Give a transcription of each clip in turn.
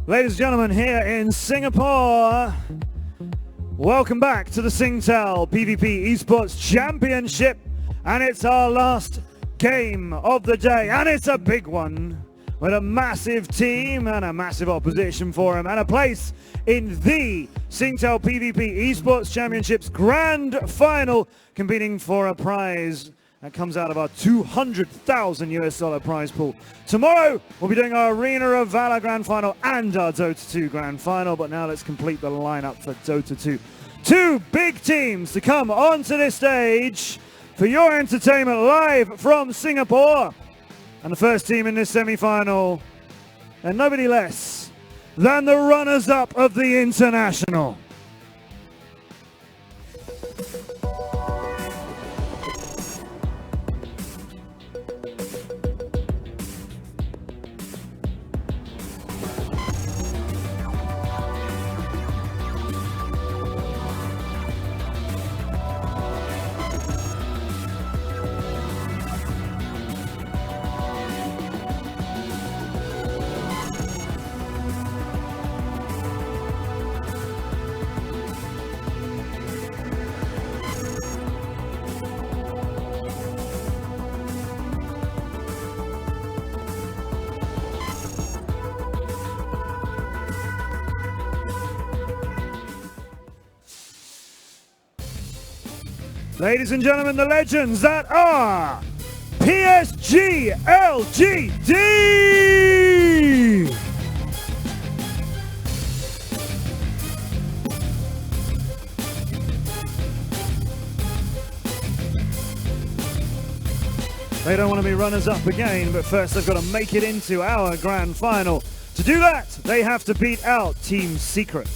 Ladies and gentlemen, here in Singapore, welcome back to the Singtel PvP Esports Championship, and it's our last game of the day, and it's a big one with a massive team and a massive opposition for him, and a place in the Singtel PvP Esports Championships Grand Final, competing for a prize that comes out of our $200,000 prize pool. Tomorrow, we'll be doing our Arena of Valor Grand Final and our Dota 2 Grand Final, but now let's complete the lineup for Dota 2. Two big teams to come onto this stage for your entertainment live from Singapore. And the first team in this semi-final, and nobody less than the runners-up of the International. Ladies and gentlemen, the legends that are PSG.LGD! They don't want to be runners-up again, but first they've got to make it into our grand final. To do that, they have to beat out Team Secret.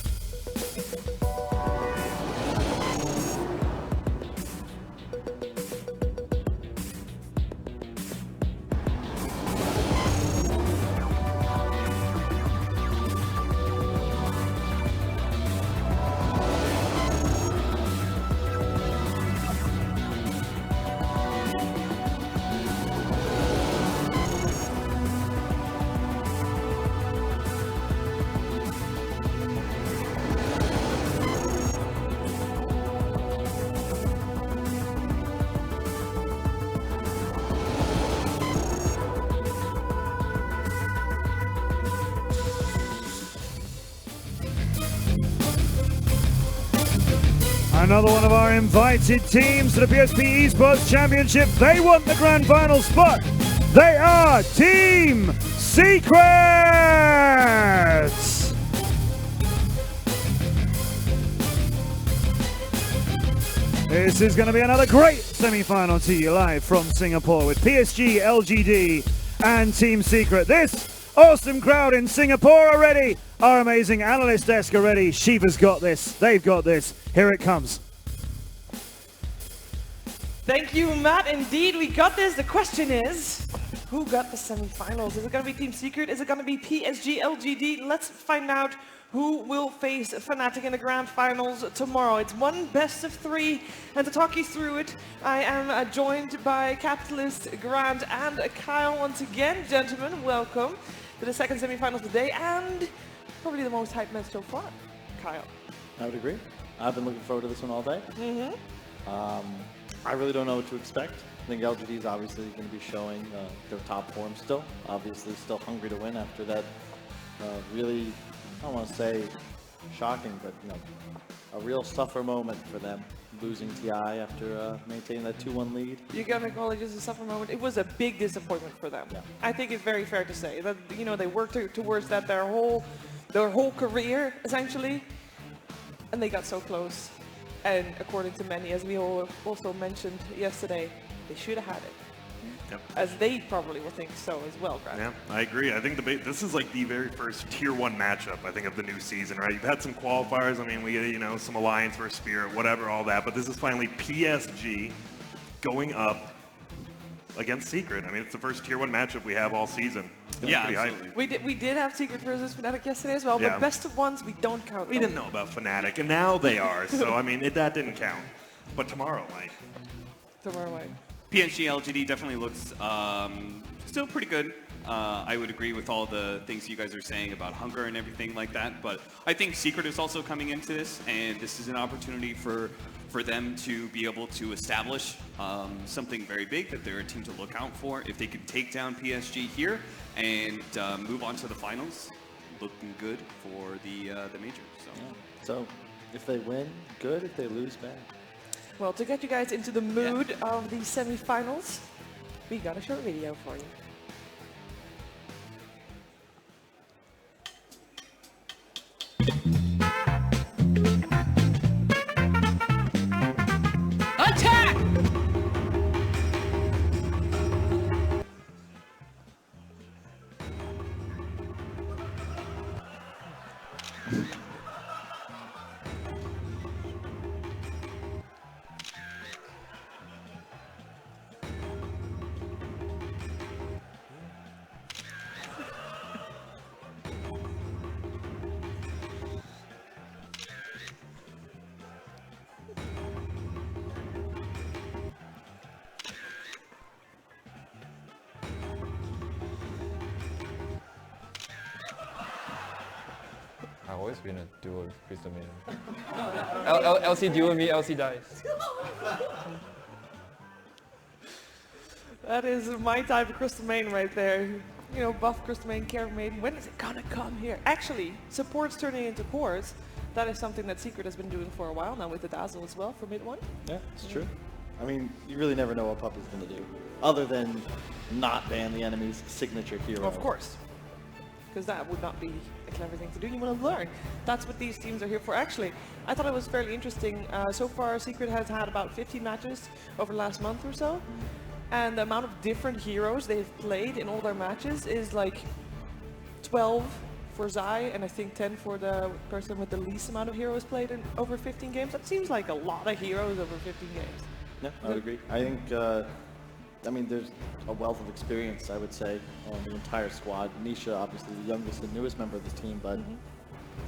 Another one of our invited teams to the PSP Esports Championship. They want the grand final spot. They are Team Secret! This is going to be another great semi-final to you live from Singapore with PSG.LGD and Team Secret. This awesome crowd in Singapore are ready. Our amazing analyst desk are ready. Shiva's got this. They've got this. Here it comes. Thank you, Matt. Indeed, we got this. The question is, who got the semifinals? Is it going to be Team Secret? Is it going to be PSG.LGD? Let's find out who will face Fnatic in the grand finals tomorrow. It's one best of three, and to talk you through it, I am joined by Capitalist, Grant, and Kyle once again. Gentlemen, welcome to the second semifinals today, and probably the most hyped match so far. Kyle. I would agree. I've been looking forward to this one all day. I really don't know what to expect. I think LGD is obviously going to be showing their top form still. Obviously still hungry to win after that really, I don't want to say shocking, but you know, a real suffer moment for them, losing TI after maintaining that 2-1 lead. You gotta acknowledge it's a suffer moment. It was a big disappointment for them. Yeah. I think it's very fair to say that, you know, they worked towards that their whole career essentially, and they got so close. And according to many, as we all also mentioned yesterday, they should have had it. Yep. As they probably will think so as well, Grant. Yeah, I agree. I think this is like the very first Tier 1 matchup, I think, of the new season, right? You've had some qualifiers. I mean, we get, you know, some Alliance versus Spirit, whatever, all that. But this is finally PSG going up against Secret. I mean, it's the first Tier 1 matchup we have all season. Yeah, absolutely. We did have Secret versus Fnatic yesterday as well, Yeah. but best of ones, we don't count. We didn't know about Fnatic, and now they are. So, I mean, that didn't count. But tomorrow might. Tomorrow night. PSG.LGD definitely looks still pretty good. I would agree with all the things you guys are saying about hunger and everything like that, but I think Secret is also coming into this, and this is an opportunity for them to be able to establish something very big that they're a team to look out for. If they could take down PSG here and move on to the finals, looking good for the major. So if they win, good. If they lose, bad. Well, to get you guys into the mood of the semifinals, we got a short video for you. Attack! I've always been a duo with Crystal Maiden. LC duo me, LC dies. That is my type of Crystal Main right there. You know, buff Crystal Main, Care Maiden. When is it gonna come here? Actually, support's turning into cores. That is something that Secret has been doing for a while now with the Dazzle as well for mid one. Yeah, it's true. I mean, you really never know what Puppy's going to do, other than not ban the enemy's signature hero. Of course. Because that would not be a clever thing to do. You want to learn. That's what these teams are here for. Actually, I thought it was fairly interesting. So far, Secret has had about 15 matches over the last month or so. And the amount of different heroes they've played in all their matches is like 12 for Zai, and I think 10 for the person with the least amount of heroes played in over 15 games. That seems like a lot of heroes over 15 games. Yeah, I would agree. I think, I mean, there's a wealth of experience, I would say, on the entire squad. Nisha, obviously the youngest and newest member of this team, but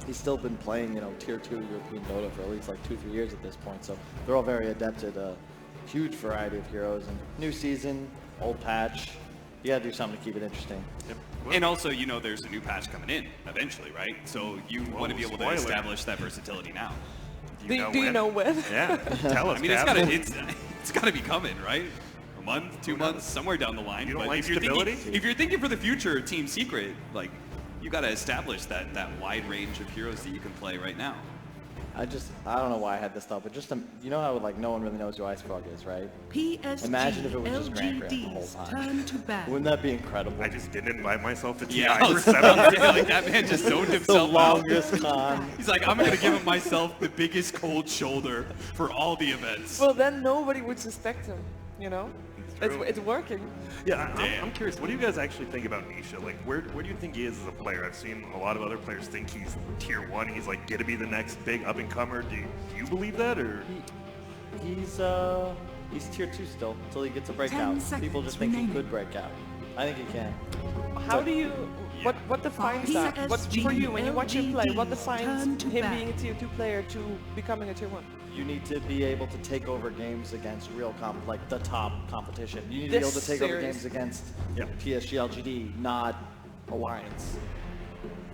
he's still been playing, you know, Tier 2 European Dota for at least like 2-3 years at this point. So they're all very adept at a huge variety of heroes. And new season, old patch, you gotta do something to keep it interesting. Yep. And also, you know, there's a new patch coming in eventually, right? So you want to be able to establish that versatility now. Do you know when? Yeah, tell us. I mean, it's gotta be coming, right? A month, 2 months, somewhere down the line. You don't But like if you're stability? if you're thinking for the future, Team Secret, like, you gotta establish that wide range of heroes that you can play right now. I don't know why I had this thought, but just, you know how like no one really knows who Ice Frog is, right? Imagine if it was just Grand Grand the whole time. Wouldn't that be incredible? I just didn't invite myself to TI Yeah, for 7 years. like that man just zoned The himself out. longest con. He's like, I'm gonna give myself the biggest cold shoulder for all the events. Well, then nobody would suspect him, you know? true. It's working. Yeah, I'm curious. What do you guys actually think about Nisha? Like, where do you think he is as a player? I've seen a lot of other players think he's tier 1. He's like gonna be the next big up and comer. Do you believe that, or? He's tier 2 still until he gets a breakout. People just think he could break out. I think he can. How do you? What defines that? What for you when you watch him play? What defines him being a tier 2 player to becoming a tier 1? You need to be able to take over games against real like the top competition. You need to be able to take over games against PSG.LGD, not Alliance.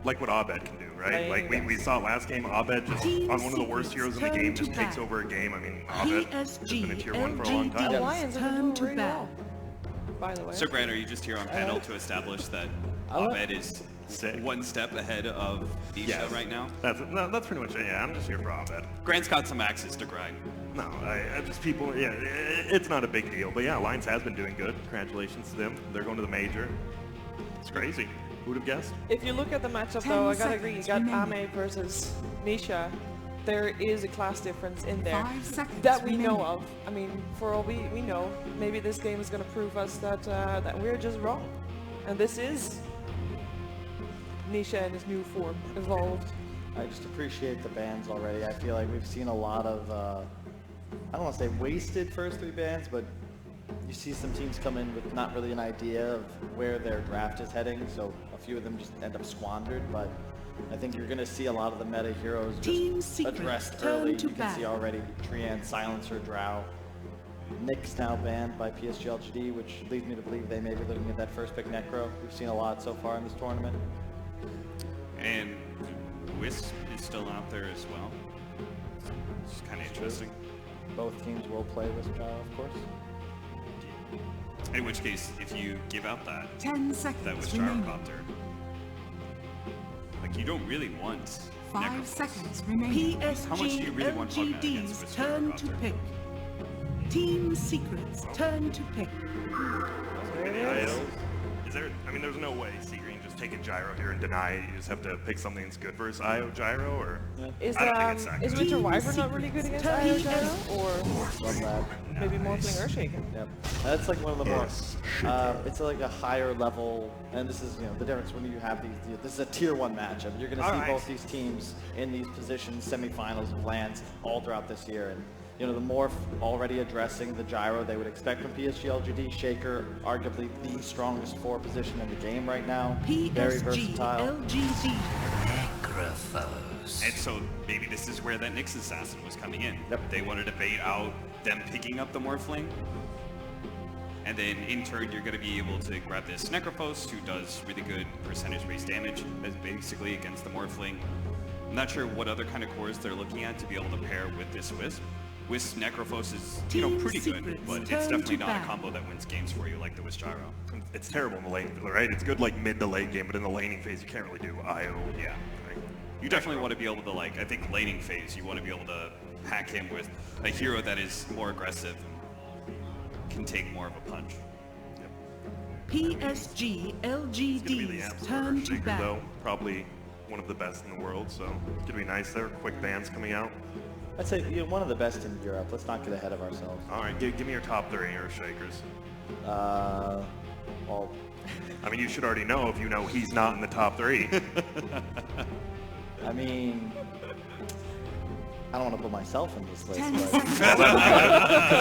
Like what Abed can do, right? Like we saw last game, Abed just on one of the worst heroes in the game just takes over a game. I mean, Abed has been a tier 1 for a long time. Alliance is doing very well, by the way. So Grant, are you just here on panel to establish that Abed is one step ahead of Nisha right now? That's pretty much it. Yeah, I'm just here for Abed. Grant's got some axes to grind. No, I just people. Yeah, it's not a big deal. But yeah, Alliance has been doing good. Congratulations to them. They're going to the major. It's crazy. Who would have guessed? If you look at the matchup though, I gotta agree, you got Ame versus Nisha. There is a class difference in there that we know of. I mean, for all we know, maybe this game is gonna prove us that that we're just wrong. And this is Nisha in his new form, evolved. I just appreciate the bans already. I feel like we've seen a lot of, I don't want to say wasted first 3 bans, but you see some teams come in with not really an idea of where their draft is heading, so a few of them just end up squandered, but I think you're going to see a lot of the meta heroes just addressed early. You can see already Trian, Silencer, Drow, Nyx now banned by PSG.LGD, which leads me to believe they may be looking at that first pick Necro. We've seen a lot so far in this tournament. And Wisp is still out there as well. It's kind of interesting. Both teams will play Wisp Gyro, of course. In which case, if you give out that 10 seconds that Wisp remaining. Gyrocopter, like you don't really want 5 Necrophos. seconds remaining. How much do you really want Pugna against PSGLGD's Wisp turn to Gyrocopter? pick. Team Secret's turn to pick. Is there? I mean, there's no way Secret can just take a gyro here and deny it. You just have to pick something that's good versus IO gyro, or Is I don't think it's that is good. Winter Wyvern not really good against IO gyro, or Love that. maybe Morphling Earthshaker? Yep. That's like one of the more, it's like a higher level, and this is, the difference when you have these, this is a tier 1 matchup. You're going to see both these teams in these positions, semifinals of lands all throughout this year. And the Morph already addressing the gyro they would expect from PSG.LGD. Shaker, arguably the strongest 4 position in the game right now. Very versatile. PSG.LGD. And so maybe this is where that Nyx Assassin was coming in. Yep. They wanted to bait out them picking up the Morphling. And then in turn, you're going to be able to grab this Necrophos, who does really good percentage-based damage, as basically against the Morphling. I'm not sure what other kind of cores they're looking at to be able to pair with this Wisp. Wisp Necrophos is, pretty good, but it's definitely not a combo that wins games for you like the Wisp Gyro. It's terrible in the lane, right? It's good like mid to late game, but in the laning phase, you can't really do IO. Yeah. Right? You definitely want to be able to, I think laning phase, you want to be able to hack him with a hero that is more aggressive and can take more of a punch. PSG.LGD's turn to Shaker, bat. though, probably one of the best in the world, so it's gonna be nice there. Quick bans coming out. I'd say one of the best in Europe. Let's not get ahead of ourselves. All right, give me your top 3 Earthshakers. Well, I mean, you should already know if you know he's not in the top 3. I mean, I don't want to put myself in this list, 10 but seconds.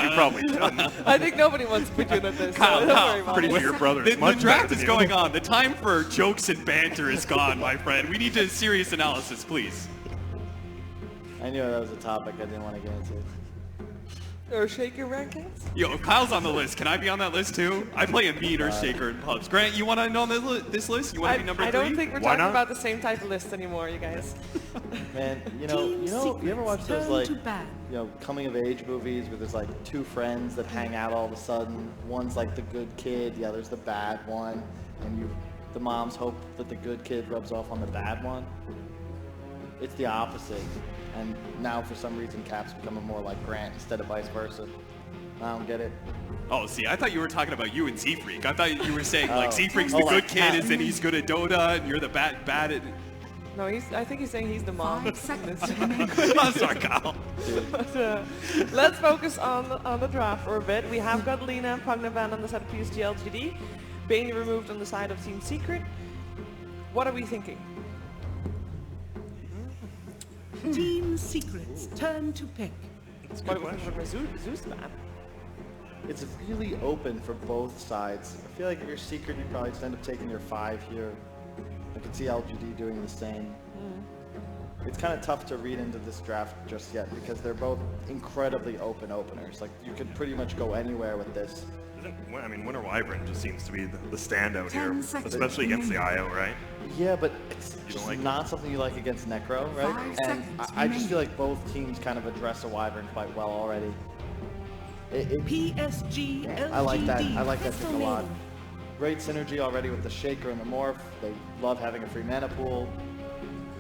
You probably shouldn't. I think nobody wants to put you in this. so don't worry about Pretty it. sure your brother is The much draft better is than you. going on. The time for jokes and banter is gone, my friend. We need to serious analysis, please. I knew that was a topic I didn't want to get into. Earthshaker rankings? Yo, Kyle's on the list. Can I be on that list too? I play a mean Earthshaker in pubs. Grant, you want to know on this list? You want to be number 3? I don't think we're Why talking not? about the same type of list anymore, you guys. Man, you Team ever watch Secret's those turn to bat. coming of age movies where there's like 2 friends that hang out all of a sudden. One's like the good kid, the other's the bad one, and the moms hope that the good kid rubs off on the bad one. It's the opposite, and now for some reason Cap's becoming more like Grant instead of vice versa. I don't get it. Oh, see, I thought you were talking about you and Z-Freak. I thought you were saying, Oh. Z-Freak's the Oh, like good kid, Cap. and he's good at Dota, and you're the bad at... No, I think he's saying he's the mom. 5 seconds remaining. I'm sorry, Kyle. But, let's focus on the draft for a bit. We have got Lina and Pugna banned on the side of PSG.LGD. Bane removed on the side of Team Secret. What are we thinking? Team Secret's turn to pick. What are we thinking from Zeus ban? It's really open for both sides. I feel like if you're Secret, you probably just end up taking your 5 here. I could see LGD doing the same. It's kind of tough to read into this draft just yet because they're both incredibly open openers. Like, you could pretty much go anywhere with this. I mean, Winter Wyvern just seems to be the standout 10 here, seconds especially against the remaining. IO, right? Yeah, but it's don't just like it? not something you like against Necro, right? 5 And seconds I just feel like both teams kind of address a Wyvern quite well already. PSG.LGD. I like that. I like that pick a Pistol lot. Maiden. Great synergy already with the Shaker and the Morph. They love having a free mana pool.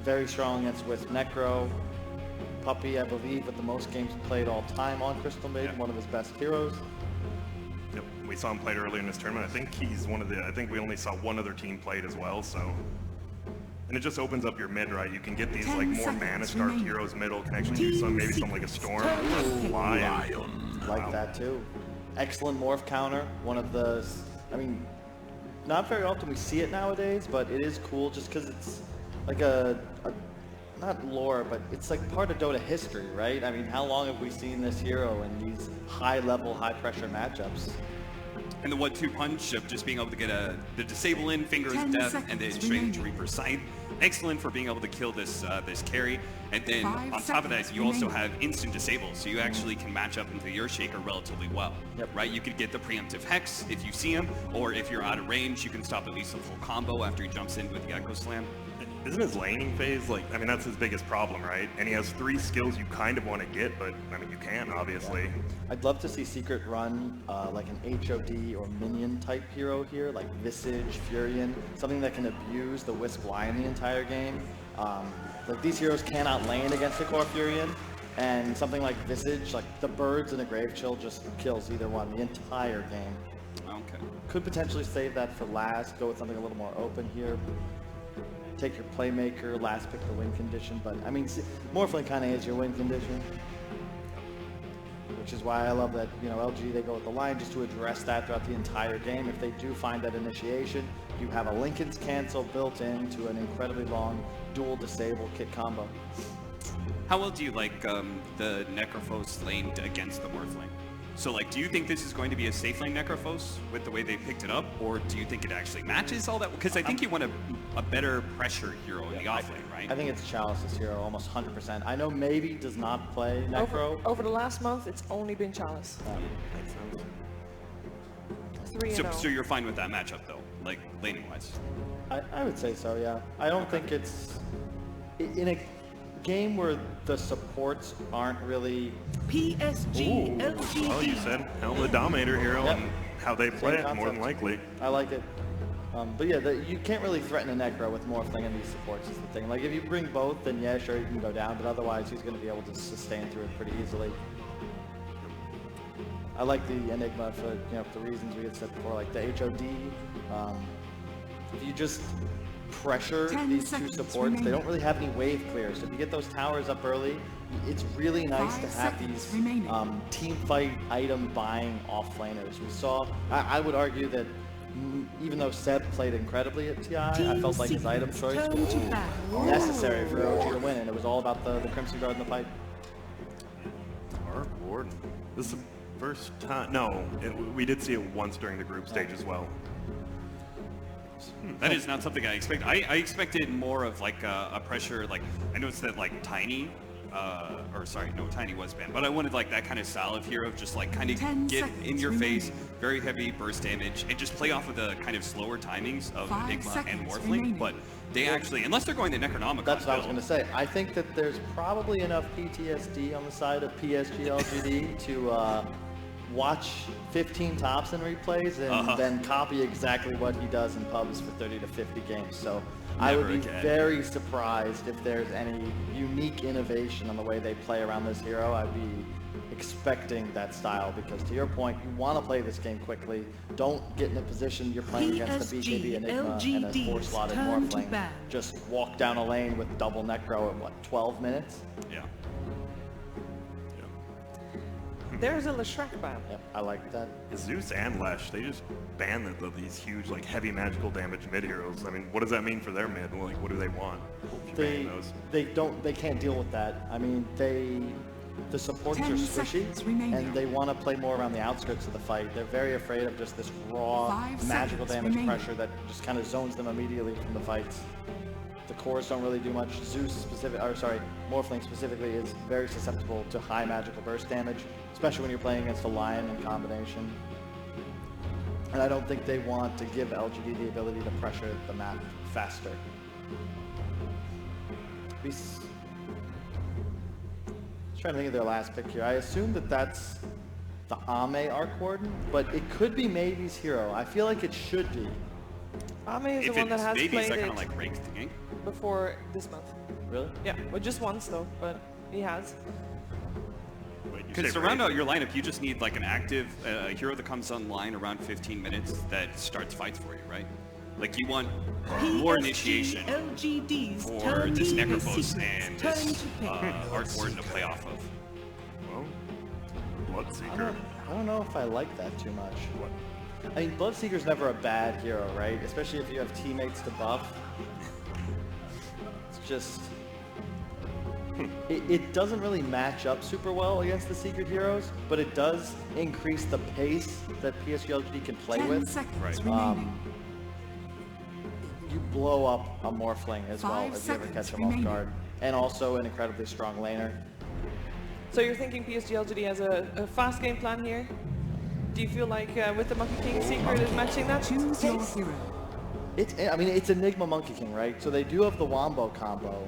Very strong against Wisp Necro. Puppy, I believe, with the most games played all time on Crystal Maiden, Yeah. one of his best heroes. Yep, we saw him played earlier in this tournament. I think he's one of the. I think we only saw one other team played as well. So, and it just opens up your mid, right? You can get these 10 like more seconds mana starved remaining. heroes middle. Can actually do some maybe something like a storm, lion. Like that too. Excellent Morph counter. One of the, I mean, not very often we see it nowadays, but it is cool just because it's like a not lore, but it's like part of Dota history, right? I mean, how long have we seen this hero in these high-level, high-pressure matchups? And the 1-2 punch of just being able to get the disable in, Finger of Death, and then straight into Reaper's Sight. Excellent for being able to kill this this carry. And then on top of that, you also have instant disable, so you actually can match up into your Shaker relatively well. Yep. Right? You could get the preemptive Hex if you see him, or if you're out of range, you can stop at least a full combo after he jumps in with the Echo Slam. Isn't his laning phase, like, I mean, that's his biggest problem, right? And he has 3 skills you kind of want to get, but, I mean, you can, obviously. Yeah. I'd love to see Secret run like an HOD or minion type hero here, like Visage, Furion, something that can abuse the Wisp line the entire game. Like, these heroes cannot lane against the core Furion, and something like Visage, like the birds in a Grave Chill just kills either one the entire game. Okay. Could potentially save that for last, go with something a little more open here. Take your playmaker, last pick the win condition, but I mean, Morphling kind of is your win condition. Which is why I love that, you know, LG, they go with the line just to address that throughout the entire game. If they do find that initiation, you have a Lincoln's Cancel built into an incredibly long dual disable kit combo. How well do you like the Necrophos laned against the Morphling? So, like, do you think this is going to be a safe lane Necrophos with the way they picked it up, or do you think it actually matches all that? Because I think you want a better pressure hero in the off lane, right? I think it's Chalice's hero, almost 100%. I know maybe does not play Necro. Over the last month, it's only been Chalice. 3-0. So you're fine with that matchup, though, like, laning-wise? I would say so, yeah. I don't think it's... In a game where the supports aren't really... PSG.LGD. Well, you said Helm the Dominator hero Yep. and how they play it, more than likely. I like it. But yeah, you can't really threaten a Necro with Morphling and these supports is the thing. Like, if you bring both, then yeah, sure, you can go down, but otherwise he's going to be able to sustain through it pretty easily. I like the Enigma for, you know, the reasons we had said before, like the HOD. If you just pressure these two supports, they don't really have any wave clears. So if you get those towers up early, it's really nice to have these team fight item buying off-laners. We saw, I would argue that even though Seb played incredibly at TI, I felt like his item choice was necessary for OG to win, and it was all about the Crimson Guard in the fight. Dark Warden. This is the first time. No, we did see it once during the group stage as well. That is not something I expect. I expected more of like a pressure, like I noticed that like Tiny, Tiny was banned, but I wanted like that kind of style of hero, just like kind of get in your face, very heavy burst damage, and just play off of the kind of slower timings of Enigma and Morphling. But they actually, unless they're going to Necronomicon, that's what I was going to say. I think that there's probably enough PTSD on the side of PSG.LGD to watch 15 tops in replays and then copy exactly what he does in pubs for 30 to 50 games. So I would be very surprised if there's any unique innovation on the way they play around this hero. I'd be expecting that style because, to your point, you want to play this game quickly. Don't get in a position you're playing against the BKB Enigma and a 4-slotted Morphling. Just walk down a lane with double Necro in, what, 12 minutes? Yeah. There's a Leshrac ban. Yep, I like that. Zeus and Lesh, they just banned these huge, like, heavy magical damage mid heroes. I mean, what does that mean for their mid? Like, what do they want if you ban those? They can't deal with that. I mean, the supports are squishy, and they want to play more around the outskirts of the fight. They're very afraid of just this raw magical damage pressure that just kind of zones them immediately from the fights. The cores don't really do much. Morphling specifically is very susceptible to high magical burst damage, especially when you're playing against a Lion in combination. And I don't think they want to give LGD the ability to pressure the map faster. I was trying to think of their last pick here. I assume that that's the Ame Arc Warden, but it could be Maybe's hero. I feel like it should be. Ame is the one that has played that kind it of like ranked the game before this month. Really? Yeah, well, just once though, but he has. Because to round out your lineup, you just need like an active hero that comes online around 15 minutes that starts fights for you, right? Like you want more initiation for this Necrophos and this Arc Warden to play off of. Well, Bloodseeker. I don't know if I like that too much. I mean, Bloodseeker's never a bad hero, right? Especially if you have teammates to buff. It's just... It doesn't really match up super well against the Secret Heroes, but it does increase the pace that PSG.LGD can play 10 with. seconds remaining. You blow up a Morphling as well 5 if you ever catch seconds him off remaining. guard. And also an incredibly strong laner. So you're thinking PSG.LGD has a fast game plan here? Do you feel like with the Monkey King Secret is matching that Choose your pace? hero. I mean, it's Enigma Monkey King, right? So they do have the Wombo combo.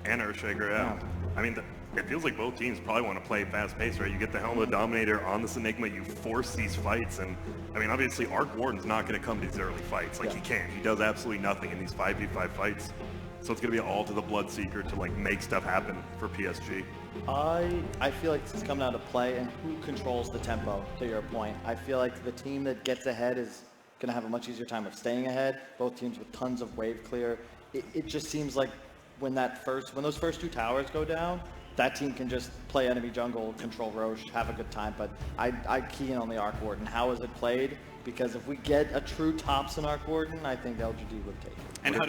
And Earthshaker, yeah. I mean, it feels like both teams probably want to play fast pace, right? You get the Helm of the Dominator on this Enigma, you force these fights, and I mean, obviously, Arc Warden's not going to come to these early fights. Like, he can't. He does absolutely nothing in these 5v5 fights. So it's going to be all to the Blood Seeker to, like, make stuff happen for PSG. I feel like this is coming down to play and who controls the tempo, to your point. I feel like the team that gets ahead is going to have a much easier time of staying ahead. Both teams with tons of wave clear. It just seems like when those first two towers go down, that team can just play enemy jungle, control Roche, have a good time. But I key in on the Arc Warden. How is it played? Because if we get a true Thompson Arc Warden, I think LGD would take it. And how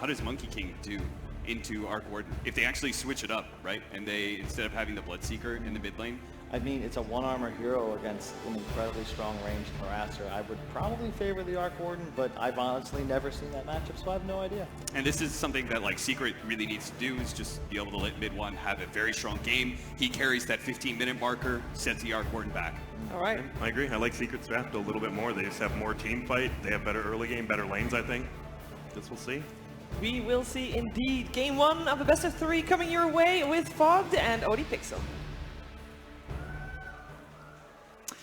does Monkey King do into Arc Warden if they actually switch it up, right? And they, instead of having the Bloodseeker in the mid lane, I mean, it's a one-armor hero against an incredibly strong ranged harasser. I would probably favor the Arc Warden, but I've honestly never seen that matchup, so I have no idea. and this is something that like Secret really needs to do, is just be able to let mid one have a very strong game. He carries that 15-minute marker, sets the Arc Warden back. All right. I agree. I like Secret's draft a little bit more. They just have more team fight. They have better early game, better lanes, I think. This we'll see. We will see indeed. Game 1 of the best of 3 coming your way with Fogged and ODPixel.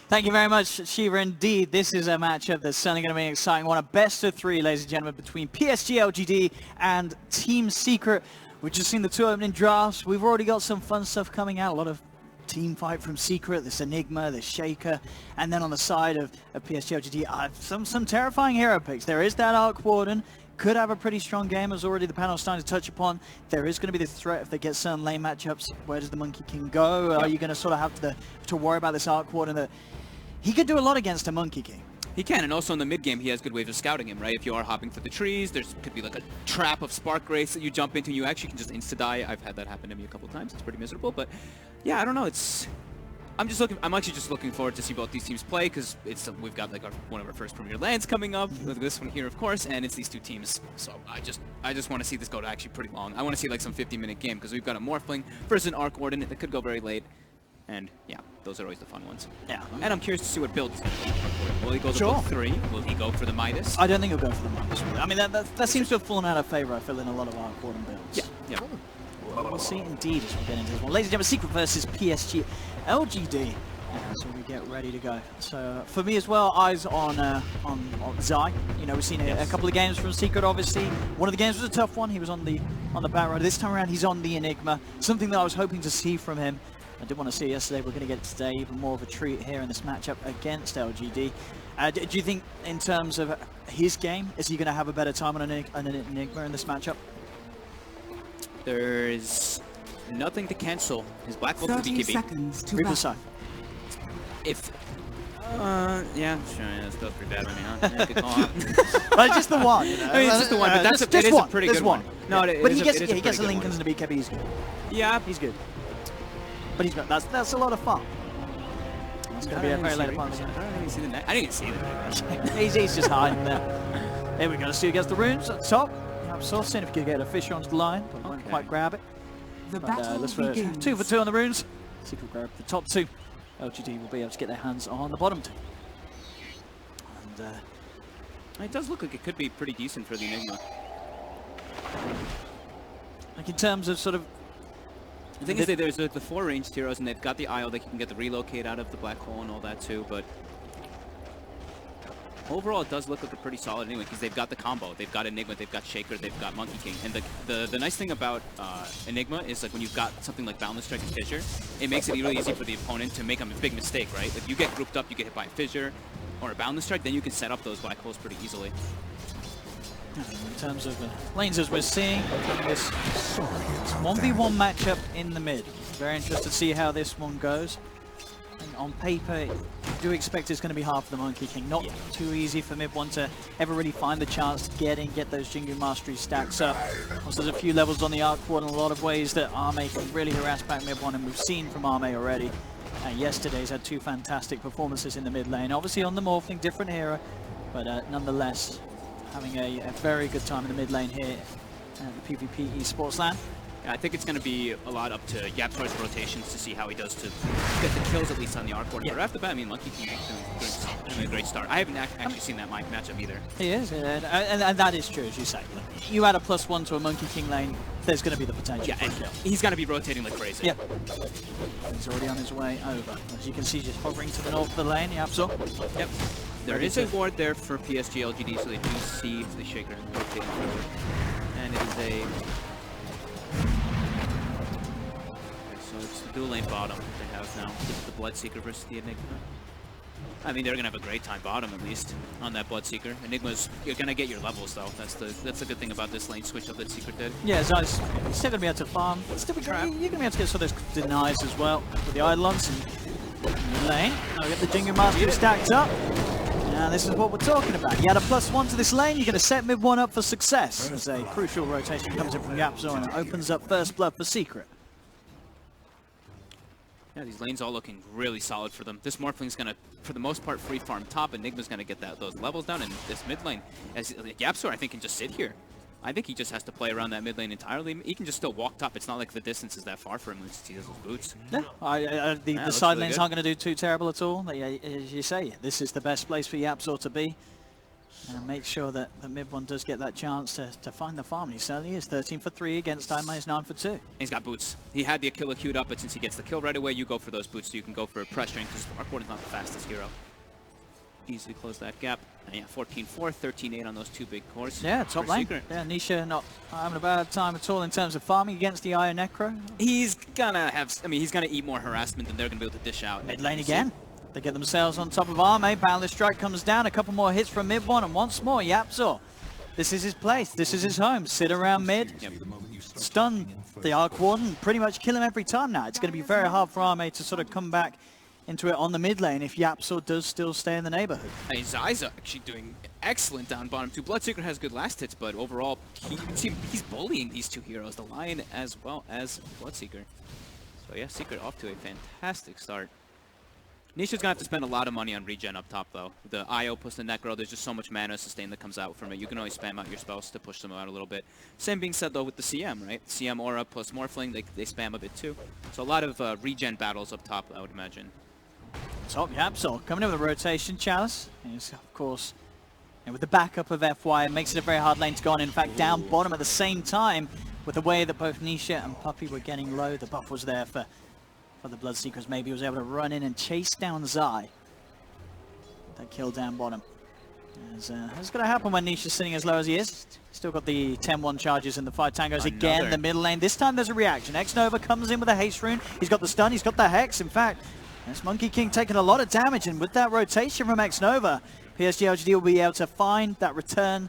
Thank you very much, Shiva. Indeed, this is a matchup that's certainly going to be an exciting one. A best of 3, ladies and gentlemen, between PSG.LGD and Team Secret. We've just seen the 2 opening drafts. We've already got some fun stuff coming out. A lot of team fight from Secret, this Enigma, this Shaker, and then on the side of PSG.LGD, some terrifying hero picks. There is that Arc Warden. Could have a pretty strong game, as already the panel is starting to touch upon. There is going to be the threat if they get certain lane matchups. Where does the Monkey King go? Are you going to sort of have to worry about this Arc Warden? That he could do a lot against a Monkey King. He can, and also in the mid game, he has good ways of scouting him, right? If you are hopping through the trees, there could be like a trap of Spark Grace that you jump into, and you actually can just insta-die. I've had that happen to me a couple times. It's pretty miserable, but yeah, I don't know. I'm actually just looking forward to see both these teams play, because we've got like one of our first Premier Lands coming up, with this one here, of course, and it's these two teams. So I just want to see this go to actually pretty long. I want to see like some 50-minute game, because we've got a Morphling versus an Arc Warden that could go very late. And yeah, those are always the fun ones. Yeah. And I'm curious to see what builds. Will he go to Sure. build 3? Will he go for the Midas? I don't think he'll go for the Midas. I mean, that seems to have fallen out of favor, I feel, in a lot of Arc Warden builds. Yeah. We'll see indeed as we get into this one. Ladies and gentlemen, Secret versus PSG.LGD. So we get ready to go. So for me as well, eyes on Zai. You know, we've seen a couple of games from Secret. Obviously, one of the games was a tough one. He was on the Batrider. This time around, he's on the Enigma. Something that I was hoping to see from him. I did want to see it yesterday. We're going to get it today. Even more of a treat here in this matchup against LGD. Do you think, in terms of his game, is he going to have a better time on an Enigma in this matchup? There's nothing to cancel his Black Hole to 30 BKB. seconds to Reaper battle. side. If yeah, sure, yeah, that's pretty bad by me, huh? Yeah, good call out. But just the one. You know? I mean, it's just the one, but that's Just it is one. a pretty There's good one. one. No, But he it gets is a the pretty good Lincolns one. and the BKB. He's good. Yeah, He's good. But he's good. That's a lot of fun. That's going to be a very late part of the game. I didn't even see the net. I didn't see the net. He's just hiding there. There we go. See against the runes at the top. I'm sort of seeing if you could get a fish onto the line, but won't Okay. quite grab it. The But, battle let's put begins. 2 for 2 on the runes. Secret grab the top 2. LGD will be able to get their hands on the bottom 2. And It does look like it could be pretty decent for the Enigma. like in terms of sort of, The thing is that there's the 4 ranged heroes, and they've got the Isle that you can get the relocate out of the Black Hole and all that too, but overall it does look like a pretty solid anyway, because they've got the combo. They've got Enigma, they've got Shaker, they've got Monkey King. And the nice thing about Enigma is like when you've got something like Boundless Strike and Fissure, it makes it really easy for the opponent to make a big mistake, right? If you get grouped up, you get hit by a Fissure or a Boundless Strike, then you can set up those Black Holes pretty easily. in terms of lanes as we're seeing, this 1v1 matchup in the mid. Very interested to see how this one goes. And on paper, do expect it's going to be hard for the Monkey King. Not too easy for mid-1 to ever really find the chance to get those Jingu Mastery stacks up. Also, there's a few levels on the Arc Ward in a lot of ways that Arme can really harass back mid-1, and we've seen from Arme already. Yesterday's had 2 fantastic performances in the mid lane. Obviously on the Morphling, different hero, but nonetheless having a very good time in the mid lane here at the PvP Esports LAN. I think it's going to be a lot up to YapzOr's rotations to see how he does to get the kills, at least on the Arc Ward. But after that, I mean, Monkey King is doing a great start. I haven't actually seen that matchup either. He is, and that is true, as you say. You add a +1 to a Monkey King lane, there's going to be the potential for a kill. He's going to be rotating like crazy. Yep. He's already on his way over. As you can see, just hovering to the north of the lane, YapzOr. Yep. There is a ward there for PSG.LGD, so they do see the Shaker and rotating forward. And it is a... So it's the dual lane bottom they have now. This is the Bloodseeker versus the Enigma. I mean, they're gonna have a great time bottom at least on that Bloodseeker. Enigma's, you're gonna get your levels though. That's the good thing about this lane switch up that Secret did. Yeah, Zai's still gonna be able to farm. Still be you're gonna be able to get some of those denies as well with the Eidolons and lane. Now get the Jingu Master stacked up. Now this is what we're talking about. You add a +1 to this lane, you're gonna set mid-1 up for success. As a crucial rotation comes in from YapzOr and it opens up first blood for Secret. Yeah, these lanes all looking really solid for them. This Morphling's gonna, for the most part, free farm top. Enigma's gonna get those levels down, and this mid lane, as YapzOr, I think, can just sit here. I think he just has to play around that mid lane entirely. He can just still walk top. It's not like the distance is that far for him once he does his boots. Yeah, the side lanes aren't going to do too terrible at all. As you say, this is the best place for YapzOr to be. And make sure that the mid-1 does get that chance to find the farm. He certainly is 13 for 3 against Daima is 9 for 2. He's got boots. He had the Aquila queued up, but since he gets the kill right away, you go for those boots so you can go for pressuring because Arc Ward is not the fastest hero. Easily close that gap. And yeah, 14-4, 13-8 on those 2 big cores. Yeah, top lane. Secret. Yeah, Nisha not having a bad time at all in terms of farming against the Iron Necro. He's gonna have, I mean, he's gonna eat more harassment than they're gonna be able to dish out. Mid lane again. They get themselves on top of Arme. Boundless Strike comes down. A couple more hits from mid-1, and once more, YapzOr. This is his place. This is his home. Sit around mid, stun the Arc Warden, pretty much kill him every time now. It's going to be very hard for Arme to sort of come back into it on the mid lane if YapzOr does still stay in the neighborhood. Hey, Zai's actually doing excellent down bottom too. Bloodseeker has good last hits, but overall, he's bullying these 2 heroes, the Lion as well as Bloodseeker. So yeah, Secret off to a fantastic start. Nisha's gonna have to spend a lot of money on regen up top though. The IO plus the Necro, there's just so much mana sustain that comes out from it. You can always spam out your spells to push them out a little bit. Same being said though with the CM, right? CM Aura plus Morphling, they spam a bit too. So a lot of regen battles up top, I would imagine. Top YapzOr coming in with a rotation. Chalice is of course, and with the backup of FY, it makes it a very hard lane to go on. In fact, down bottom at the same time, with the way that both Nisha and Puppey were getting low, the buff was there for the Bloodseekers. Maybe he was able to run in and chase down Zai. That kill down bottom. It's going to happen when Nisha's sitting as low as he is. Still got the 10-1 charges and the 5 tangos again. The middle lane. This time there's a reaction. X-Nova comes in with a haste rune. He's got the stun. He's got the hex. In fact, this Monkey King taking a lot of damage, and with that rotation from X-Nova, PSG.LGD will be able to find that return.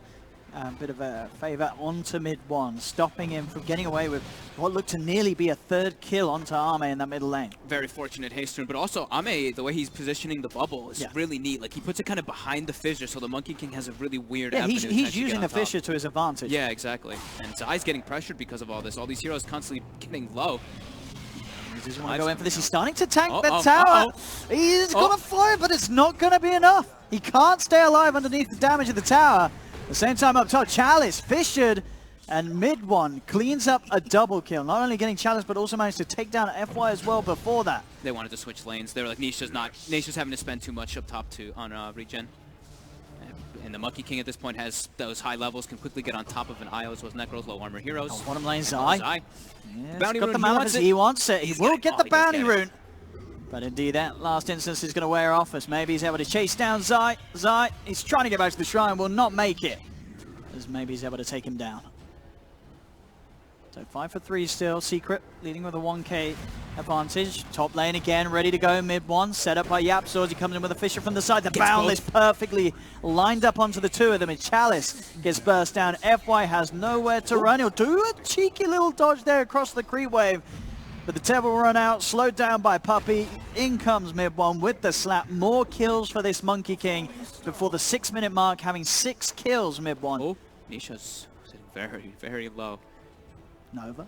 A bit of a favor onto mid-1, stopping him from getting away with what looked to nearly be a 3rd kill onto Arme in that middle lane. Very fortunate haste rune, but also Arme, the way he's positioning the bubble is really neat. Like he puts it kind of behind the fissure, so the Monkey King has a really weird avenue. He's using the fissure to his advantage. Yeah, exactly. And Zai's getting pressured because of all this. All these heroes constantly getting low. He doesn't want to go in for this. He's starting to tank the tower. He's going to fly, but it's not going to be enough. He can't stay alive underneath the damage of the tower. At the same time up top, Chalice fissured, and mid-1 cleans up a double kill. Not only getting Chalice, but also managed to take down FY as well before that. They wanted to switch lanes. They were like, Nisha's having to spend too much up top on regen. And the Monkey King at this point has those high levels, can quickly get on top of an IO as well as Necros, low armor heroes. Bottom lane Zai. Yeah, bounty rune, he wants it. He will get the bounty rune. But indeed, that last instance is going to wear off as maybe he's able to chase down Zai. Zai, he's trying to get back to the shrine, will not make it. As maybe he's able to take him down. So 5 for 3 still. Secret leading with a 1k advantage. Top lane again, ready to go. Mid-1, set up by YapzOr as he comes in with a Fisher from the side. The Boundless perfectly lined up onto the 2 of them. And Chalice gets burst down. FY has nowhere to run. He'll do a cheeky little dodge there across the creep wave. But the tail will run out, slowed down by Puppey. In comes mid one with the slap. More kills for this Monkey King before the 6-minute mark, having 6 kills mid one. Oh, Nisha's sitting very, very low. Nova.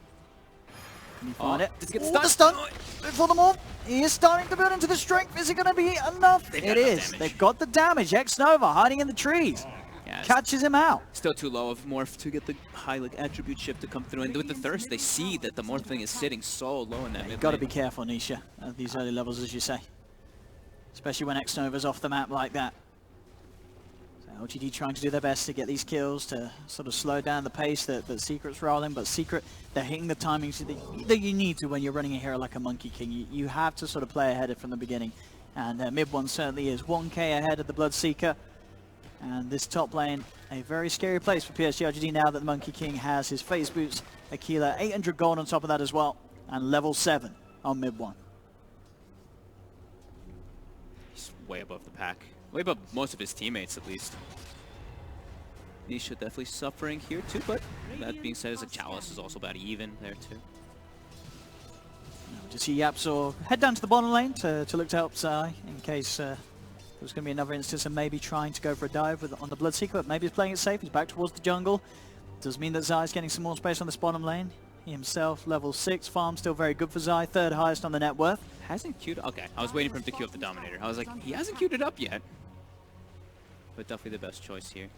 Can you find it? Does he get The stun for the move. He is starting to build into the strength. Is it going to be enough? It is. They've got the damage. X-Nova hiding in the trees. Yeah, catches him out. Still too low of Morph to get the high attribute shift to come through. And with the Thirst, they see that the Morphling is sitting so low in that mid You've got to lane. be careful, Nisha, at these early levels, as you say. Especially when X-Nova's off the map like that. So LGD trying to do their best to get these kills, to sort of slow down the pace that Secret's rolling. But Secret, they're hitting the timings that you need to when you're running a hero like a Monkey King. You have to sort of play ahead from the beginning. And mid one certainly is 1k ahead of the Bloodseeker. And this top lane, a very scary place for PSG.LGD now that the Monkey King has his phase boots, Aquila, 800 gold on top of that as well, and level 7 on mid 1. He's way above the pack. Way above most of his teammates, at least. Nisha definitely suffering here too, but that being said, Chalice is also about even there too. Now, just see Yapzor head down to the bottom lane to look to help Zai in case there's going to be another instance of maybe trying to go for a dive on the Bloodseeker, but maybe he's playing it safe. He's back towards the jungle. Does mean that Zai's getting some more space on this bottom lane. He himself, level 6, farm still very good for Zai, 3rd highest on the net worth. Hasn't queued. Okay, I was waiting for him to queue up the Dominator. I was like, he hasn't queued it up yet. But definitely the best choice here.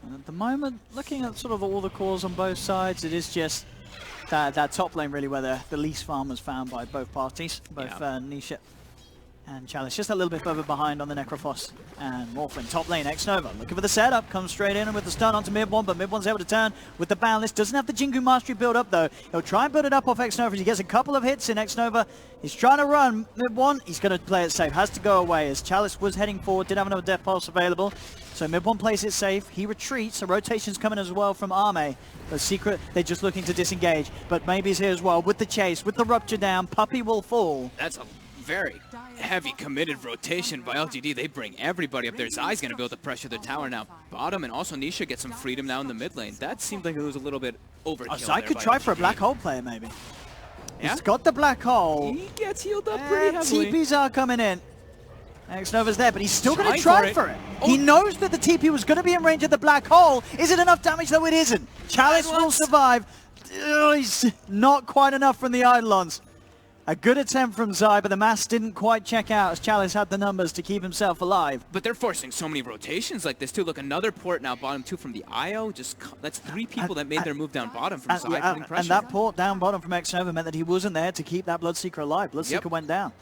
And at the moment, looking at sort of all the cores on both sides, it is just that top lane really where the least farm was found by both parties, both Nisha and Chalice. Just a little bit further behind on the Necrophos and Morphling. Top lane, X-Nova looking for the setup, comes straight in and with the stun onto mid one, but mid one's able to turn with the Boundless. Doesn't have the Jingu Mastery build up though. He'll try and build it up off X-Nova. He gets a couple of hits in X-Nova. He's trying to run mid one. He's going to play it safe. Has to go away as Chalice was heading forward. Didn't have another Death Pulse available. So mid one plays it safe. He retreats. A rotation's coming as well from Arme. The Secret, they're just looking to disengage. But maybe he's here as well with the chase, with the rupture down. Puppey will fall. That's a very heavy committed rotation by LGD. They bring everybody up there. Zai's going to be able to pressure the tower now bottom, and also Nisha gets some freedom now in the mid lane. That seemed like it was a little bit overkill. Zai could try for a black hole player maybe. Yeah? He's got the black hole. He gets healed up pretty heavily. TPs are coming in. X-Nova's there, but he's still going to try for it. He knows that the TP was going to be in range of the black hole. Is it enough damage? Though it isn't. Chalice will survive. He's not quite enough from the Eidolons. A good attempt from Zai, but the mass didn't quite check out as Chalice had the numbers to keep himself alive. But they're forcing so many rotations like this too. Look, another port now, bottom 2 from the IO. That's 3 people that made their move down bottom from Zai putting pressure. And that port down bottom from X-Nova meant that he wasn't there to keep that Bloodseeker alive. Bloodseeker went down.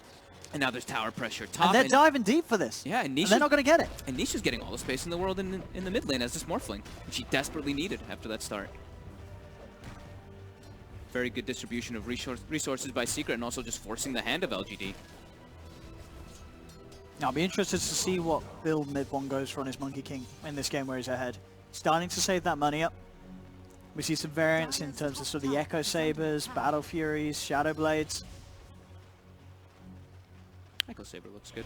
And now there's tower pressure top. And they're diving deep for this. Yeah, and they're not going to get it. And Nisha's getting all the space in the world in the mid lane as this Morphling, which he desperately needed after that start. Very good distribution of resources by Secret, and also just forcing the hand of LGD. Now, I'll be interested to see what build mid one goes for on his Monkey King in this game where he's ahead. Starting to save that money up. We see some variants in terms of sort of the Echo Sabers, Battle Furies, Shadow Blades. Echo Saber looks good.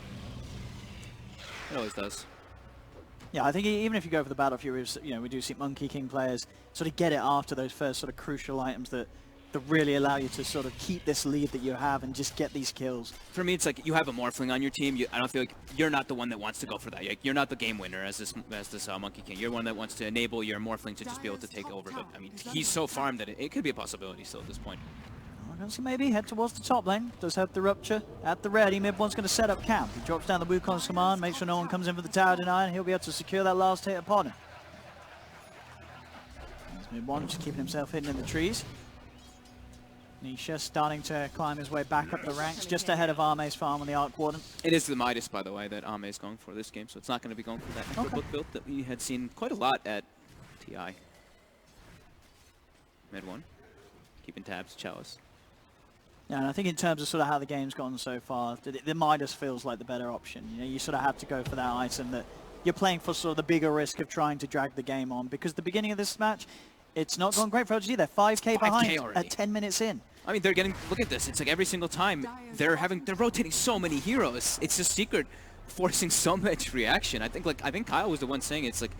It always does. Yeah, I think even if you go for the Battle Furies, you know, we do see Monkey King players sort of get it after those first sort of crucial items that really allow you to sort of keep this lead that you have and just get these kills. For me, it's like you have a Morphling on your team. I don't feel like you're not the one that wants to go for that. You're not the game winner as this Monkey King. You're one that wants to enable your Morphling to just be able to take over. But I mean, he's so farmed that it could be a possibility still at this point. I'm going to see maybe head towards the top lane. Does have the rupture at the ready. Mid one's going to set up camp. He drops down the Wukong's command, makes sure no one comes in for the tower deny, and he'll be able to secure that last hit upon him. Mid one just keeping himself hidden in the trees. Nisha starting to climb his way back up the ranks, just ahead of Arme's farm on the Arc Warden. It is the Midas, by the way, that Arme is going for this game, so it's not going to be going for that Necrobook build that we had seen quite a lot at TI. Mid one, keeping tabs, Chalice. Yeah, and I think in terms of sort of how the game's gone so far, the Midas feels like the better option. You know, you sort of have to go for that item that you're playing for sort of the bigger risk of trying to drag the game on, because the beginning of this match, it's not gone great for LGD. They're 5k behind already. at 10 minutes in. I mean, they're getting, look at this. It's like every single time they're rotating so many heroes. It's just Secret forcing so much reaction. I think Kyle was the one saying it's like,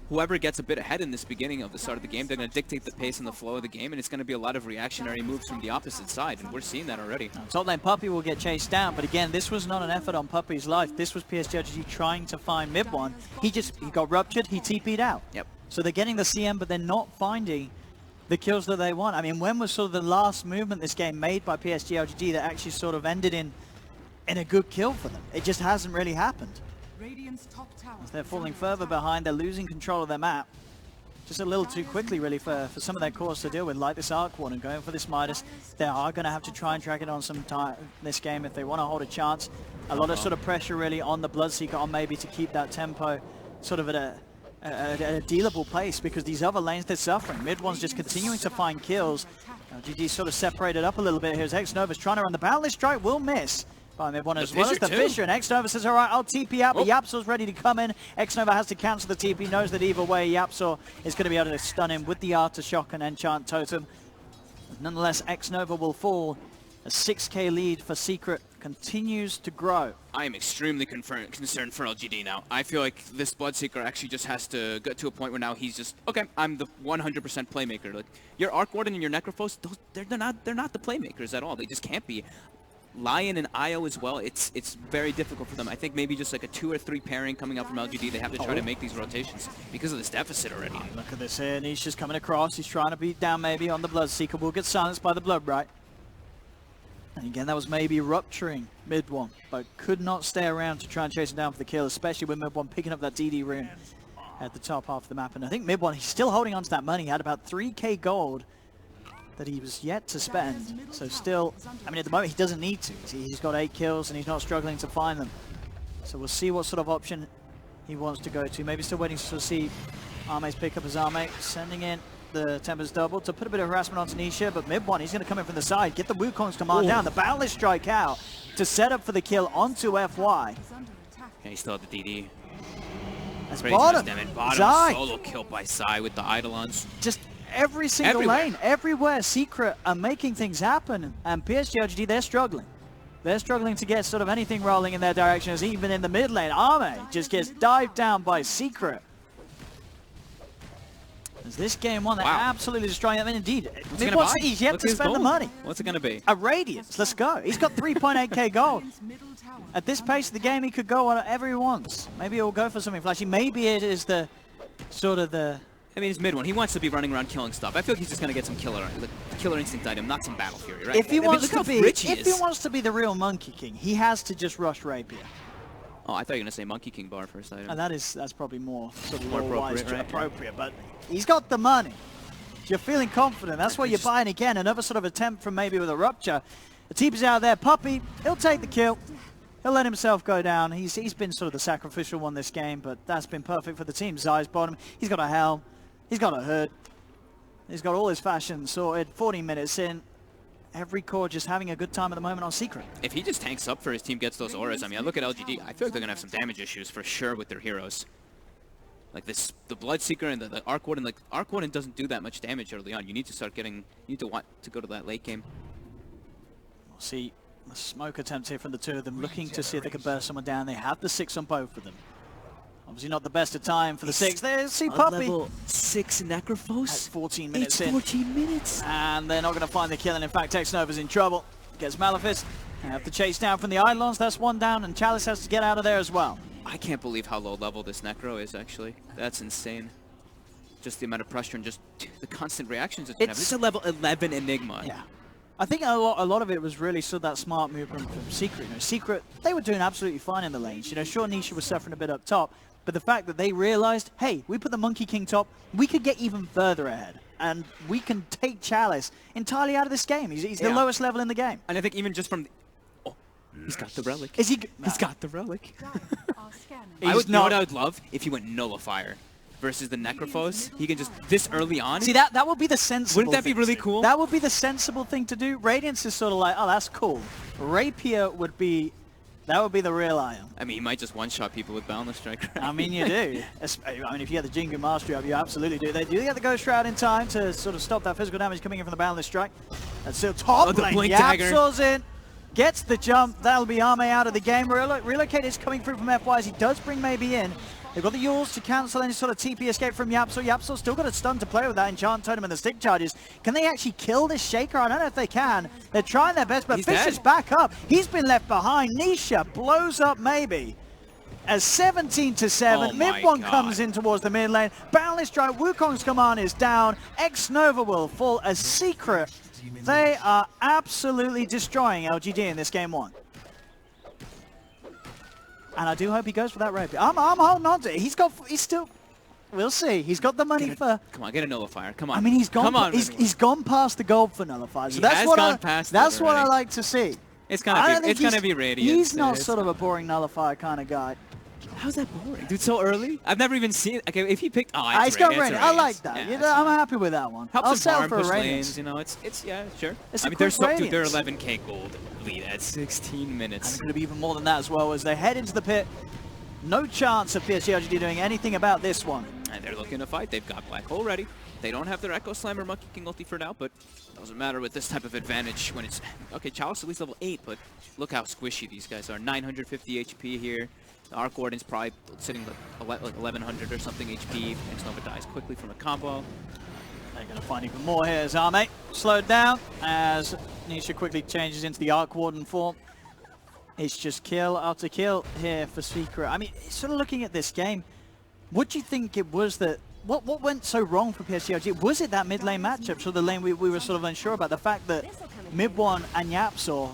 whoever gets a bit ahead in this beginning of the start of the game, they're going to dictate the pace and the flow of the game, and it's going to be a lot of reactionary moves from the opposite side, and we're seeing that already. Top lane Puppey will get chased down, but again, this was not an effort on Puppey's life. This was PSG.LGD trying to find mid one. He got ruptured, he TP'd out. Yep. So they're getting the CM, but they're not finding the kills that they want. I mean, when was sort of the last movement this game made by PSG.LGD that actually sort of ended in a good kill for them? It just hasn't really happened. As they're falling further behind, they're losing control of their map. Just a little too quickly, really, for some of their cores to deal with, like this Arc Ward and going for this Midas. They are going to have to try and track it on some time this game if they want to hold a chance. A lot of sort of pressure, really, on the Bloodseeker on maybe to keep that tempo sort of at a dealable place, because these other lanes, they're suffering. Mid one's just continuing to find kills. GG sort of separated up a little bit here as X-Nova's trying to run the Boundless Strike, will miss by mid one as well as the Fissure, and X-Nova says, all right, I'll TP out, but Yapsor's ready to come in. X-Nova has to cancel the TP, knows that either way, Yapsor is going to be able to stun him with the Aftershock and Enchant Totem. But nonetheless, X-Nova will fall. A 6k lead for Secret continues to grow. I am extremely concerned for LGD now. I feel like this Bloodseeker actually just has to get to a point where now he's just, okay, I'm the 100% playmaker. Like, your Arc Warden and your Necrophos, they're not the playmakers at all. They just can't be. Lion and Io as well, it's very difficult for them. I think maybe just like a 2 or 3 pairing coming out from LGD, they have to try to make these rotations because of this deficit already. Look at this here, Niche is coming across, he's trying to beat down maybe on the Bloodseeker, will get silenced by the Bloodbright. And again, that was maybe rupturing mid one, but could not stay around to try and chase him down for the kill, especially with mid one picking up that DD rune at the top half of the map. And I think mid one, he's still holding on to that money, he had about 3k gold that he was yet to spend. So still, I mean, at the moment he doesn't need to. He's got 8 kills and he's not struggling to find them. So we'll see what sort of option he wants to go to. Maybe still waiting to see Arme's pick up his Arme, sending in the Tempest Double to put a bit of harassment onto Nisha, but mid one, he's going to come in from the side, get the Wukong's command down, the Boundless Strike out to set up for the kill onto FY. Yeah, he still had the DD. That's bottom. Bottom solo kill by Sai with the Eidolons. Just every single lane, everywhere, Secret are making things happen, and PSG.LGD, they're struggling. They're struggling to get sort of anything rolling in their direction, as even in the mid lane, Arme just gets dived down by Secret. As this game one, they're absolutely destroying them, and indeed, he's yet to spend the money. What's it going to be? A Radiance, let's go. He's got 3.8k gold. At this pace of the game, he could go on whatever he wants. Maybe he'll go for something flashy. Maybe it is the sort of the... I mean, he's mid one. He wants to be running around killing stuff. I feel like he's just going to get some killer instinct item, not some battle fury, right? If he wants to be the real Monkey King, he has to just rush Rapier. Oh, I thought you were going to say Monkey King bar first item. And that's probably more sort of more appropriate, but he's got the money. You're feeling confident. That's what you're buying again. Another sort of attempt from maybe with a rupture. The TP's out there. Puppey, he'll take the kill. He'll let himself go down. He's been sort of the sacrificial one this game, but that's been perfect for the team. Zai's bottom. He's got a helm. He's got a hood. He's got all his fashion sorted. 40 minutes in. Every core just having a good time at the moment on Secret. If he just tanks up for his team, gets those auras, I mean, I look at LGD, I feel like they're going to have some damage issues for sure with their heroes. Like this, the Bloodseeker and the Arc Warden, like Arc Warden doesn't do that much damage early on. You need to start getting, you need to want to go to that late game. We'll see a smoke attempt here from the two of them, looking to see if they can burst someone down. They have the 6 on both of them. Obviously not the best of time for the 6. There's see Puppey. Level 6 Necrophos. At 14 minutes in. 14 minutes. And they're not going to find the kill. And in fact, X-Nova's in trouble. Gets Malefice. They have to chase down from the Eidolons. That's 1 down. And Chalice has to get out of there as well. I can't believe how low level this Necro is, actually. That's insane. Just the amount of pressure and just the constant reactions it's This is a level 11 Enigma. Yeah. I think a lot of it was really sort of that smart move from Secret. You know, Secret, they were doing absolutely fine in the lanes. You know, sure, Nisha was suffering a bit up top. But the fact that they realized, hey, we put the Monkey King top, we could get even further ahead. And we can take Chalice entirely out of this game. He's the lowest level in the game. And I think even just from... Oh, he's got the relic. Is he... He's got the relic. You know what I would love? If he went Nullifier versus the Necrophos. He can just, this early on... See, that would be the sensible Wouldn't that be really cool? That would be the sensible thing to do. Radiance is sort of like, oh, that's cool. Rapier would be... That would be the real iron. I mean, you might just one-shot people with Boundless Strike. Right? I mean, you do. I mean, if you get the Jingu Mastery up, you absolutely do. They do get the Ghost Shroud in time to sort of stop that physical damage coming in from the Boundless Strike. That's still top lane. Blink Dagger. Yapsor's in. Gets the jump. That'll be Arme out of the game. Relocate is coming through from FY as he does bring maybe in. They've got the Yules to cancel any sort of TP escape from Yapso. Yapso's still got a stun to play with that Enchant Totem and the stick charges. Can they actually kill this Shaker? I don't know if they can. They're trying their best, but Fish is back up. He's been left behind. Nisha blows up maybe. As 17-7, mid one comes in towards the mid lane. Boundless Strike, Wukong's command is down. X-Nova will fall as Secret. They are absolutely destroying LGD in this game 1. And I do hope he goes for that rapier. I'm holding on to it. He's still, we'll see. He's got the money for. Come on, get a nullifier. Come on. I mean, he's gone. Come on, he's gone past the gold for nullifier. So that's what I like to see. It's gonna be Radiant. He's not sort of a boring nullifier kind of guy. How's that boring? Dude, so early? I've never even seen it. Okay, if he picked... Oh, he's got Radiant. I like that. Yeah, I'm happy with that one. Helps I'll him sell farm, for push Radiant. lanes, you know, it's yeah, sure. It's I mean, they're 11k gold lead at 16 minutes. And it's going to be even more than that as well as they head into the pit. No chance of PSG.LGD doing anything about this one. And they're looking to fight. They've got Black Hole ready. They don't have their Echo Slam or Monkey King ulti for now, but doesn't matter with this type of advantage when it's... Okay, Chalice at least level 8, but look how squishy these guys are. 950 HP here. The Arc Warden's probably sitting like 1100 or something HP. X-Nova dies quickly from a combo. They're going to find even more here as Arme slowed down as Nisha quickly changes into the Arc Warden form. It's just kill after kill here for Secret. I mean, sort of looking at this game, what do you think it was that... What went so wrong for PSG.LGD? Was it that mid lane matchup? So the lane we were sort of unsure about. The fact that mid one and Yapsaw,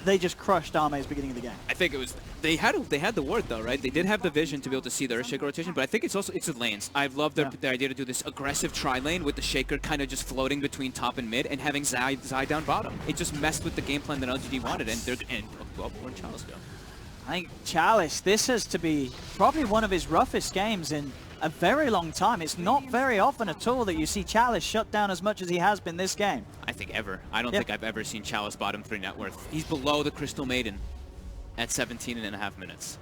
they just crushed Arme's beginning of the game. I think it was they had the ward though, right? They did have the vision to be able to see the Earthshaker rotation, but I think it's the lanes. I've loved their idea to do this aggressive tri-lane with the Shaker kind of just floating between top and mid and having Zai down bottom. It just messed with the game plan that LGD wanted, and where'd Chalice go? I think Chalice, this has to be probably one of his roughest games in a very long time. It's not very often at all that you see Chalice shut down as much as he has been this game. I think ever. I don't think I've ever seen Chalice bottom 3 net worth. He's below the Crystal Maiden at 17.5 minutes.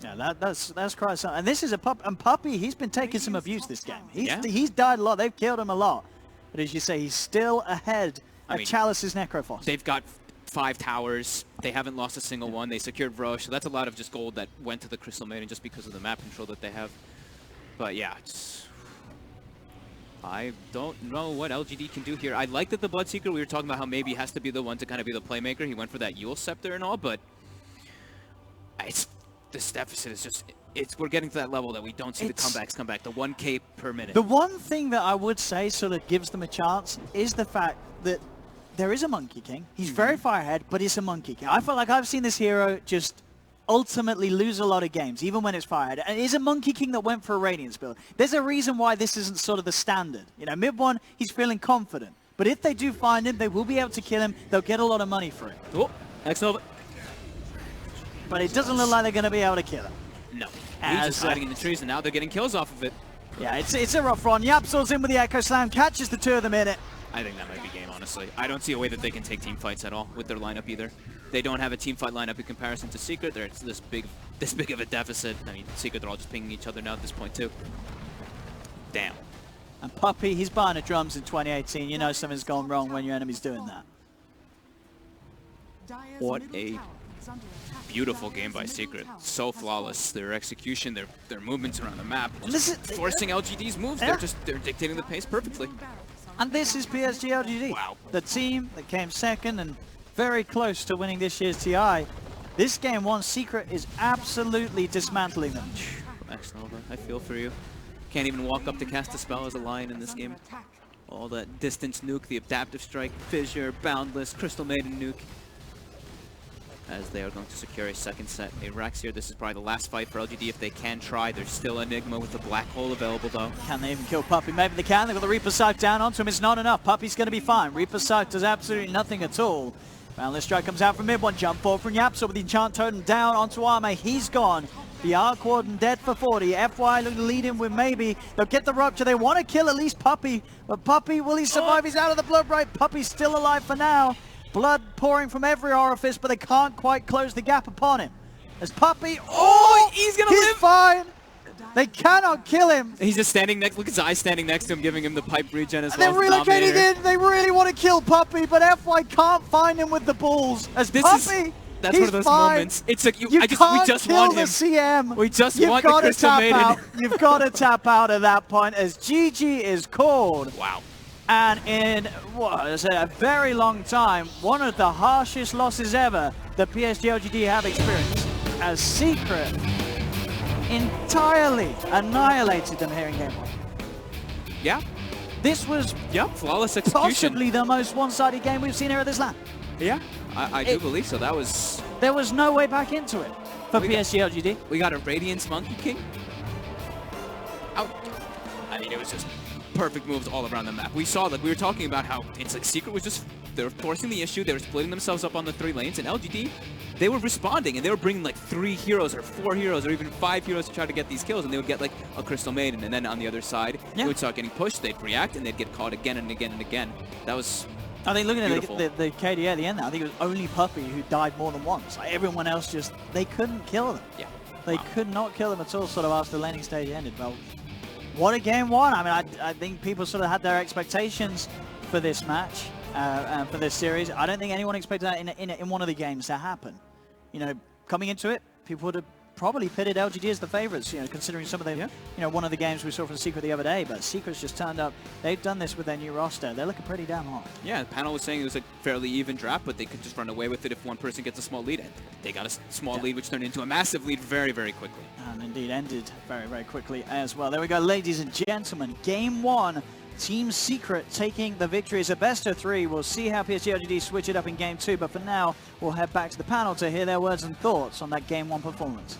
Yeah, that's quite something. And this is a Puppey, he's been taking some abuse this game. He's died a lot. They've killed him a lot. But as you say, he's still ahead of Chalice's Necrophos. They've got 5 towers. They haven't lost a single one. They secured Roche, so that's a lot of just gold that went to the Crystal Maiden just because of the map control that they have. But yeah, I don't know what LGD can do here. I like that the Bloodseeker, we were talking about how maybe he has to be the one to kind of be the playmaker. He went for that Yule Scepter and all, but this deficit is just... we're getting to that level that we don't see the comebacks come back. The 1k per minute. The one thing that I would say sort of gives them a chance is the fact that there is a Monkey King. He's very far ahead, but it's a Monkey King. I feel like I've seen this hero just ultimately lose a lot of games, even when it's far ahead. And it is a Monkey King that went for a Radiance build. There's a reason why this isn't sort of the standard. You know, mid one, he's feeling confident. But if they do find him, they will be able to kill him. They'll get a lot of money for it. Oh, X-Nova. But it doesn't look like they're going to be able to kill him. No. He's just hiding in the trees, and now they're getting kills off of it. Yeah, it's a rough run. Yapsaw's in with the Echo Slam, catches the 2 of them in it. I think that might be game, honestly. I don't see a way that they can take team fights at all with their lineup either. They don't have a team fight lineup in comparison to Secret. They're this big of a deficit. I mean, Secret, they're all just pinging each other now at this point too. Damn. And Puppey, he's buying the drums in 2018. You know something's gone wrong when your enemy's doing that. What a beautiful game by Secret. So flawless. Their execution, their movements around the map, just forcing LGD's moves. Yeah. They're dictating the pace perfectly. And this is PSG.LGD. Wow. The team that came second and very close to winning this year's TI. This game 1, Secret is absolutely dismantling them. X-Nova, I feel for you. Can't even walk up to cast a spell as a lion in this game. All that distance nuke, the adaptive strike, fissure, boundless, Crystal Maiden nuke. As they are going to secure a second set. A Rax here, this is probably the last fight for LGD if they can try. There's still Enigma with the Black Hole available though. Can they even kill Puppey? Maybe they can. They've got the Reaper Sight down onto him. It's not enough. Puppey's going to be fine. Reaper Sight does absolutely nothing at all. Boundless Strike comes out from mid one. Jump forward from Yapso with the Enchant Totem down onto Arme. He's gone. The Arc Warden dead for 40. FY looking to lead him with maybe. They'll get the Rupture. They want to kill at least Puppey. But Puppey, will he survive? He's out of the blood right. Puppey's still alive for now. Blood pouring from every orifice, but they can't quite close the gap upon him. As Puppey, he's gonna live! Fine. They cannot kill him. He's just standing next, look at his eyes standing next to him, giving him the pipe regen as well. They're relocating in. They really want to kill Puppey, but FY can't find him with the balls. As Puppey That's He's one of those fine. moments. It's like You we can't just kill want the him. CM. We just You've want the got to Crystal tap Maiden. out. You've got to tap out at that point as GG is called. Wow. And in what is it, a very long time, one of the harshest losses ever that PSG.LGD have experienced, as Secret entirely annihilated them here in Game 1. Yeah. This was Flawless execution. possibly the most one-sided game we've seen here at this LAN. Yeah. I do believe so. That was... There was no way back into it for PSG.LGD. We got a Radiance Monkey King. Out. I mean, it was just perfect moves all around the map. We saw, like, we were talking about how it's like Secret was just, they were forcing the issue, they were splitting themselves up on the 3 lanes, and LGD, they were responding, and they were bringing like 3 heroes or 4 heroes or even 5 heroes to try to get these kills, and they would get like a Crystal Maiden, and then on the other side, they would start getting pushed, they'd react, and they'd get caught again and again and again. That was I think looking beautiful. at the KD at the end, I think it was only Puppy who died more than once. Like, everyone else just, they couldn't kill them. Yeah. They could not kill them at all sort of after the laning stage ended. Well, what a game one. I mean, I think people sort of had their expectations for this match and for this series. I don't think anyone expected that in one of the games to happen. You know, coming into it, people would have probably pitted LGD as the favorites, you know, considering some of the, you know, one of the games we saw from Secret the other day, but Secret's just turned up. They've done this with their new roster. They're looking pretty damn hot. Yeah, the panel was saying it was a fairly even draft, but they could just run away with it if one person gets a small lead. And they got a small lead, which turned into a massive lead very, very quickly. And indeed ended very, very quickly as well. There we go, ladies and gentlemen. Game 1, Team Secret taking the victory. It's a best of 3. We'll see how PSG.LGD switch it up in Game 2, but for now, we'll head back to the panel to hear their words and thoughts on that Game 1 performance.